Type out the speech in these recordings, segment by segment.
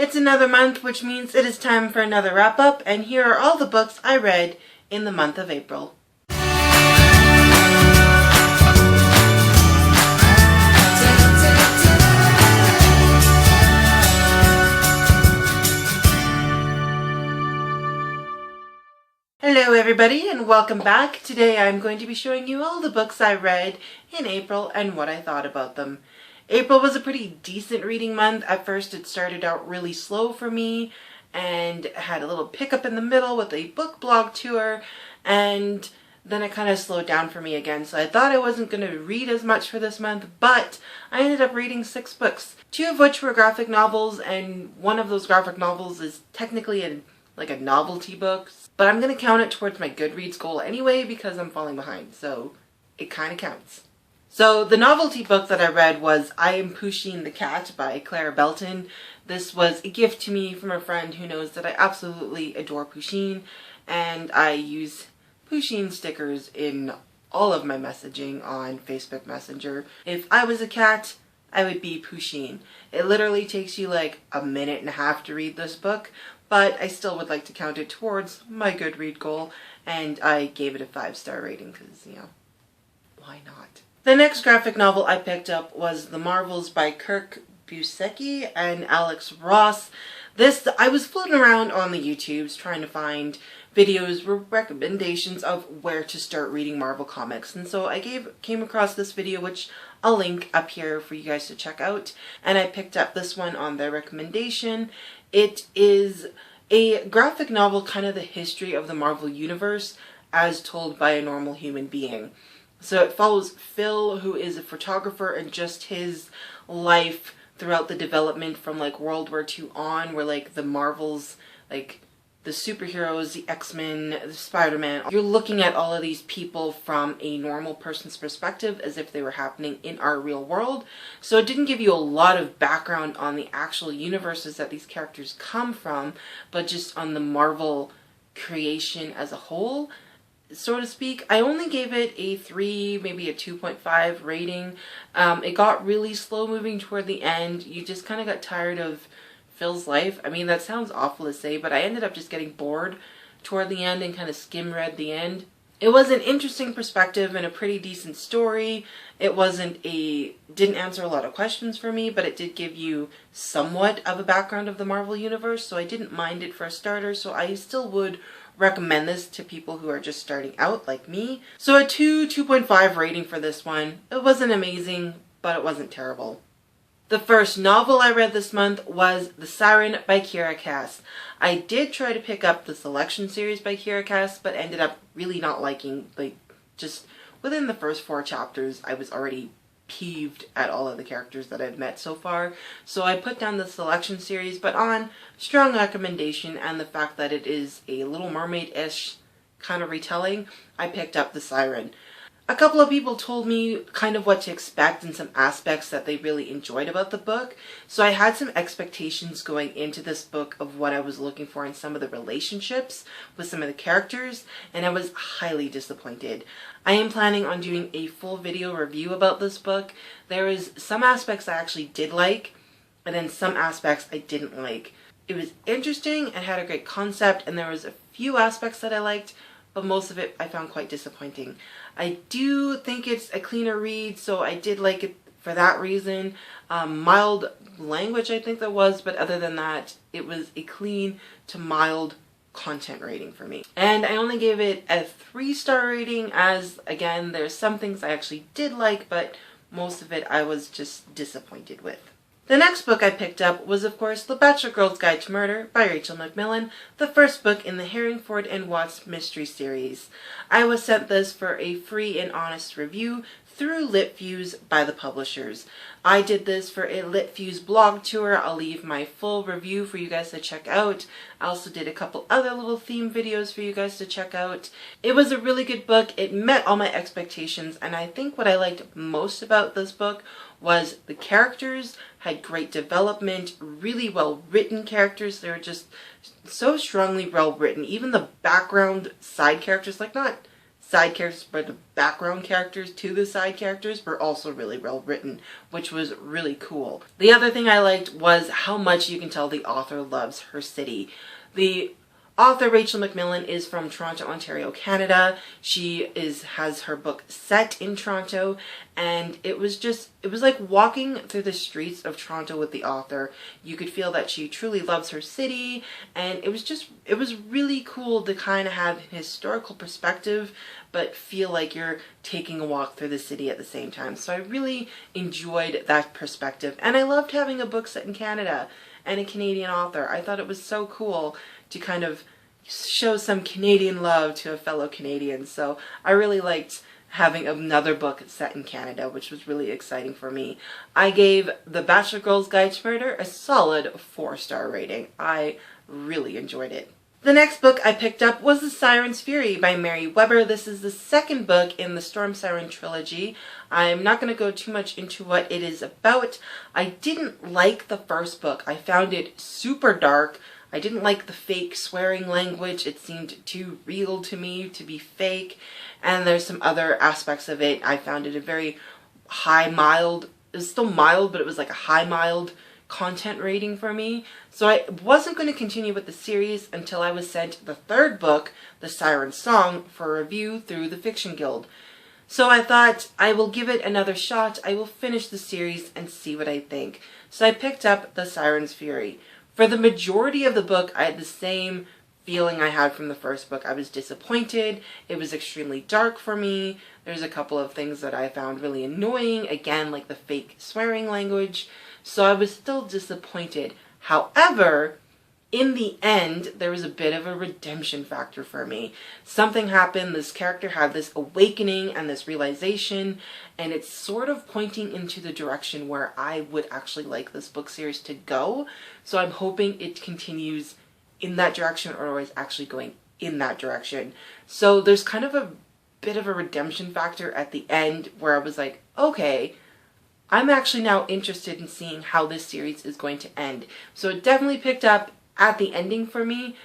It's another month, which means it is time for another wrap up, and here are all the books I read in the month of April. Hello everybody and welcome back. Today I'm going to be showing you all the books I read in April and what I thought about them. April was a pretty decent reading month. At first it started out really slow for me and had a little pickup in the middle with a book blog tour, and then it kind of slowed down for me again. So I thought I wasn't going to read as much for this month, but I ended up reading 6 books, 2 of which were graphic novels, and one of those graphic novels is technically a novelty book, but I'm going to count it towards my Goodreads goal anyway because I'm falling behind, so it kind of counts. So the novelty book that I read was I Am Pusheen the Cat by Clara Belton. This was a gift to me from a friend who knows that I absolutely adore Pusheen, and I use Pusheen stickers in all of my messaging on Facebook Messenger. If I was a cat, I would be Pusheen. It literally takes you like a minute and a half to read this book, but I still would like to count it towards my Goodread goal, and I gave it a 5-star rating because, you know, why not? The next graphic novel I picked up was The Marvels by Kirk Busiecki and Alex Ross. I was floating around on the YouTubes trying to find videos or recommendations of where to start reading Marvel comics, and so I came across this video, which I'll link up here for you guys to check out, and I picked up this one on their recommendation. It is a graphic novel, kind of the history of the Marvel Universe as told by a normal human being. So it follows Phil, who is a photographer, and just his life throughout the development from like World War II on, where like the Marvels, like the superheroes, the X-Men, the Spider-Man, you're looking at all of these people from a normal person's perspective as if they were happening in our real world. So it didn't give you a lot of background on the actual universes that these characters come from, but just on the Marvel creation as a whole, so to speak. I only gave it a 3, maybe a 2.5 rating. It got really slow moving toward the end. You just kind of got tired of Phil's life. I mean, that sounds awful to say, but I ended up just getting bored toward the end and kind of skim read the end. It was an interesting perspective and a pretty decent story. It didn't answer a lot of questions for me, but it did give you somewhat of a background of the Marvel Universe, so I didn't mind it for a starter, so I still would recommend this to people who are just starting out like me. So a 2.5 rating for this one. It wasn't amazing, but it wasn't terrible. The first novel I read this month was The Siren by Kiera Cass. I did try to pick up the Selection series by Kiera Cass, but ended up really not liking, just within the first 4 chapters, I was already peeved at all of the characters that I've met so far. So I put down the Selection series, but on strong recommendation and the fact that it is a Little Mermaid-ish kind of retelling, I picked up The Siren. A couple of people told me kind of what to expect and some aspects that they really enjoyed about the book, so I had some expectations going into this book of what I was looking for in some of the relationships with some of the characters, and I was highly disappointed. I am planning on doing a full video review about this book. There is some aspects I actually did like, and then some aspects I didn't like. It was interesting and had a great concept, and there was a few aspects that I liked, but most of it I found quite disappointing. I do think it's a cleaner read, so I did like it for that reason. Mild language I think there was, but other than that, it was a clean to mild content rating for me. And I only gave it a 3-star rating, as again, there's some things I actually did like, but most of it I was just disappointed with. The next book I picked up was, of course, The Bachelor Girl's Guide to Murder by Rachel McMillan, the first book in the Herringford and Watts mystery series. I was sent this for a free and honest review through LitFuse by the publishers. I did this for a LitFuse blog tour. I'll leave my full review for you guys to check out. I also did a couple other little theme videos for you guys to check out. It was a really good book. It met all my expectations, and I think what I liked most about this book was the characters had great development, really well written characters. They were just so strongly well written. Even the background side characters, like not side characters, but the background characters to the side characters were also really well written, which was really cool. The other thing I liked was how much you can tell the author loves her city. The author, Rachel McMillan, is from Toronto, Ontario, Canada. She has her book set in Toronto, and it was like walking through the streets of Toronto with the author. You could feel that she truly loves her city, and it was really cool to kind of have an historical perspective, but feel like you're taking a walk through the city at the same time. So I really enjoyed that perspective, and I loved having a book set in Canada and a Canadian author. I thought it was so cool to kind of show some Canadian love to a fellow Canadian. So I really liked having another book set in Canada, which was really exciting for me. I gave The Bachelor Girl's Guide to Murder a solid 4-star rating. I really enjoyed it. The next book I picked up was The Sirens Fury by Mary Weber. This is the second book in the Storm Siren trilogy. I'm not going to go too much into what it is about. I didn't like the first book. I found it super dark. I didn't like the fake swearing language. It seemed too real to me to be fake. And there's some other aspects of it. I found it a very high mild. It was still mild, but it was like a high mild content rating for me. So I wasn't going to continue with the series until I was sent the third book, The Siren Song, for review through the Fiction Guild. So I thought I will give it another shot. I will finish the series and see what I think. So I picked up The Sirens Fury. For the majority of the book, I had the same feeling I had from the first book. I was disappointed. It was extremely dark for me. There's a couple of things that I found really annoying, again, like the fake swearing language. So I was still disappointed. However, in the end, there was a bit of a redemption factor for me. Something happened, this character had this awakening and this realization, and it's sort of pointing into the direction where I would actually like this book series to go. So I'm hoping it continues in that direction, or is actually going in that direction. So there's kind of a bit of a redemption factor at the end where I was like, okay, I'm actually now interested in seeing how this series is going to end. So it definitely picked up at the ending for me,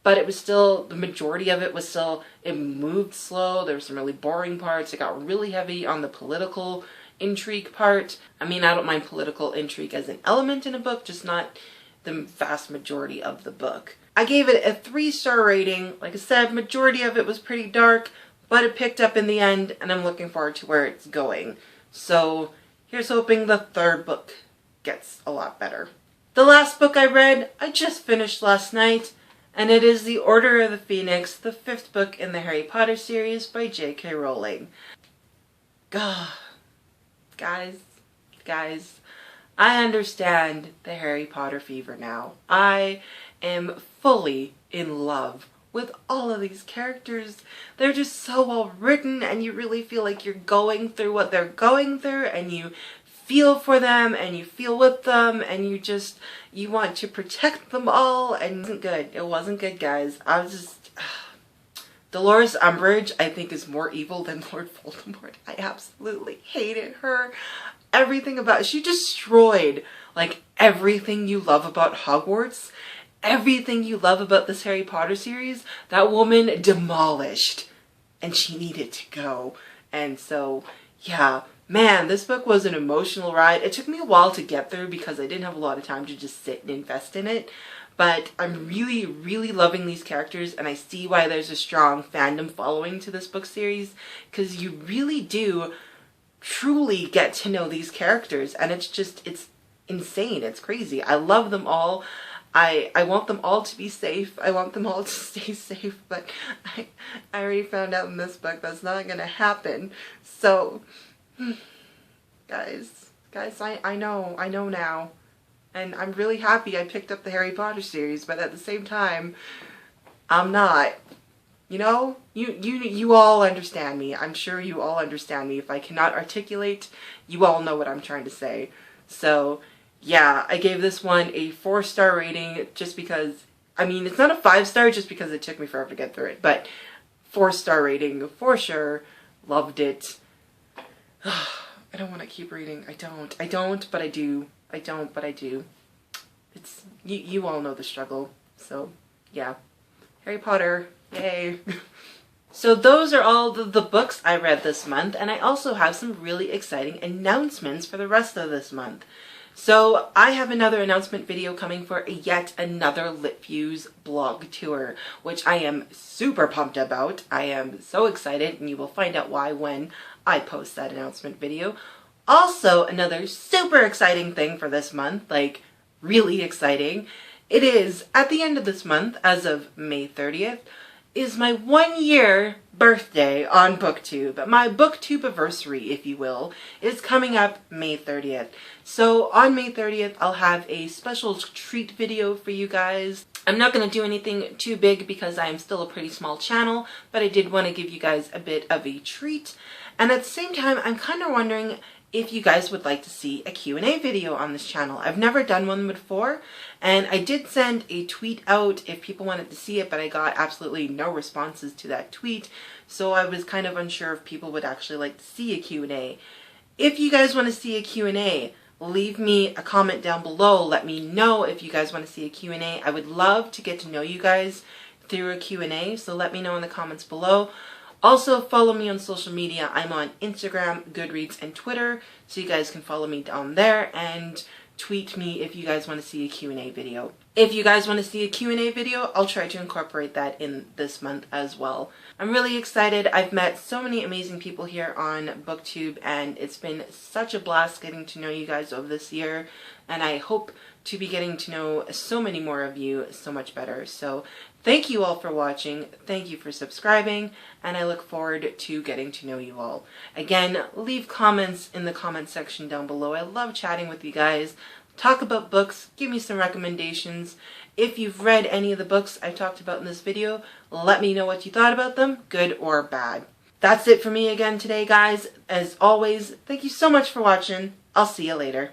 but it was still, the majority of it was still, it moved slow. There were some really boring parts. It got really heavy on the political intrigue part. I mean, I don't mind political intrigue as an element in a book, just not the vast majority of the book. I gave it a 3-star rating. Like I said, majority of it was pretty dark, but it picked up in the end, and I'm looking forward to where it's going. So here's hoping the third book gets a lot better. The last book I read, I just finished last night, and it is The Order of the Phoenix, the 5th book in the Harry Potter series by J.K. Rowling. Guys, I understand the Harry Potter fever now. I am fully in love with all of these characters. They're just so well written, and you really feel like you're going through what they're going through, and you feel for them, and you feel with them, and you want to protect them all, and it wasn't good, guys. I was just, Dolores Umbridge, I think, is more evil than Lord Voldemort. I absolutely hated her. Everything about, she destroyed, like, everything you love about Hogwarts, everything you love about this Harry Potter series, that woman demolished, and she needed to go. And so, yeah, man, this book was an emotional ride. It took me a while to get through because I didn't have a lot of time to just sit and invest in it. But I'm really, really loving these characters, and I see why there's a strong fandom following to this book series, because you really do truly get to know these characters, and it's insane. It's crazy. I love them all. I want them all to be safe. I want them all to stay safe, but I already found out in this book that's not gonna happen. So, guys, I know now. And I'm really happy I picked up the Harry Potter series, but at the same time, I'm not. You know? You all understand me. I'm sure you all understand me. If I cannot articulate, you all know what I'm trying to say. So, yeah, I gave this one a 4-star rating just because, I mean, it's not a 5-star just because it took me forever to get through it, but 4-star rating for sure. Loved it. I don't want to keep reading. I don't, but I do. I don't, but I do. It's, you all know the struggle. So, yeah. Harry Potter, yay. So those are all the books I read this month, and I also have some really exciting announcements for the rest of this month. So I have another announcement video coming for yet another LitFuse blog tour, which I am super pumped about. I am so excited, and you will find out why when I post that announcement video. Also, another super exciting thing for this month, like really exciting, it is at the end of this month, as of May 30th, is my 1-year birthday on BookTube. My BookTube anniversary, if you will, is coming up May 30th. So on May 30th, I'll have a special treat video for you guys. I'm not going to do anything too big because I am still a pretty small channel, but I did want to give you guys a bit of a treat. And at the same time, I'm kind of wondering if you guys would like to see a Q&A video on this channel. I've never done one before, and I did send a tweet out if people wanted to see it, but I got absolutely no responses to that tweet, so I was kind of unsure if people would actually like to see a Q&A. If you guys want to see a Q&A, leave me a comment down below. Let me know if you guys want to see a Q&A. I would love to get to know you guys through a Q&A, so let me know in the comments below. Also, follow me on social media. I'm on Instagram, Goodreads, and Twitter, so you guys can follow me down there and tweet me if you guys want to see a Q&A video. If you guys want to see a Q&A video, I'll try to incorporate that in this month as well. I'm really excited. I've met so many amazing people here on BookTube, and it's been such a blast getting to know you guys over this year, and I hope to be getting to know so many more of you so much better. So thank you all for watching, thank you for subscribing, and I look forward to getting to know you all. Again, leave comments in the comment section down below. I love chatting with you guys. Talk about books, give me some recommendations. If you've read any of the books I've talked about in this video, let me know what you thought about them, good or bad. That's it for me again today, guys. As always, thank you so much for watching. I'll see you later.